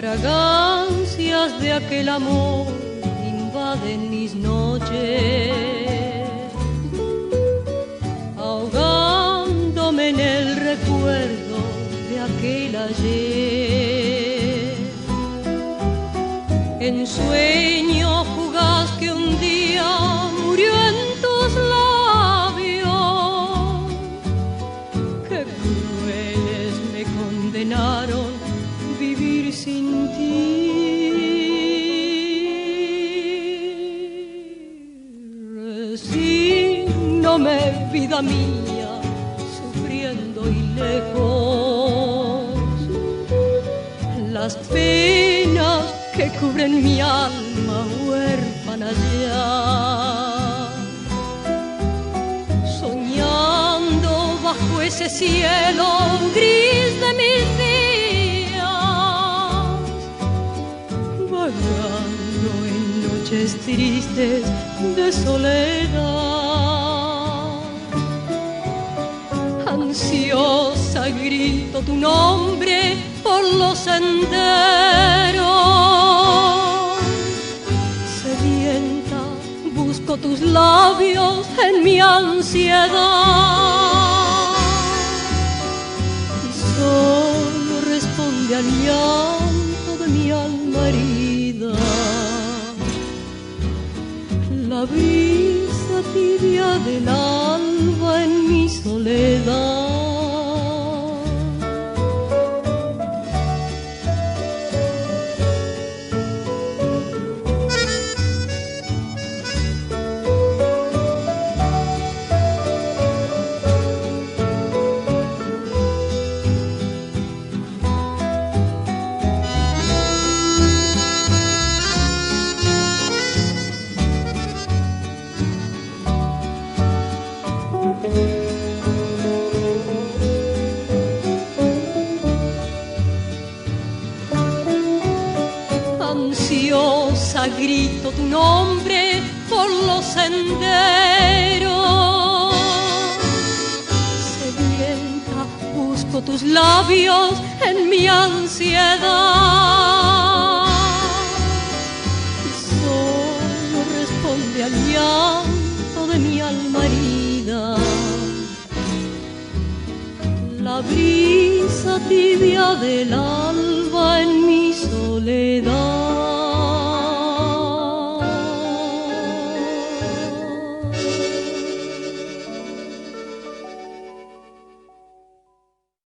Fragancias de aquel amor invaden mis noches, ahogándome en el recuerdo de aquel ayer. En sueño fugaz que un día murió en tus labios, que crueles me condenaron vivir sin ti. Resígnome, vida mía, sufriendo y lejos, las penas que cubren mi alma huérfana ya, soñando bajo ese cielo gris de mis días, vagando en noches tristes de soledad. Ansiosa grito tu nombre por los senderos, sedienta busco tus labios en mi ansiedad, y solo responde al llanto de mi alma herida la brisa tibia del alba en mi soledad. Ansiosa grito tu nombre por los senderos, sedienta busco tus labios en mi ansiedad, y solo responde al llanto de mi alma herida la brisa tibia del alba en mi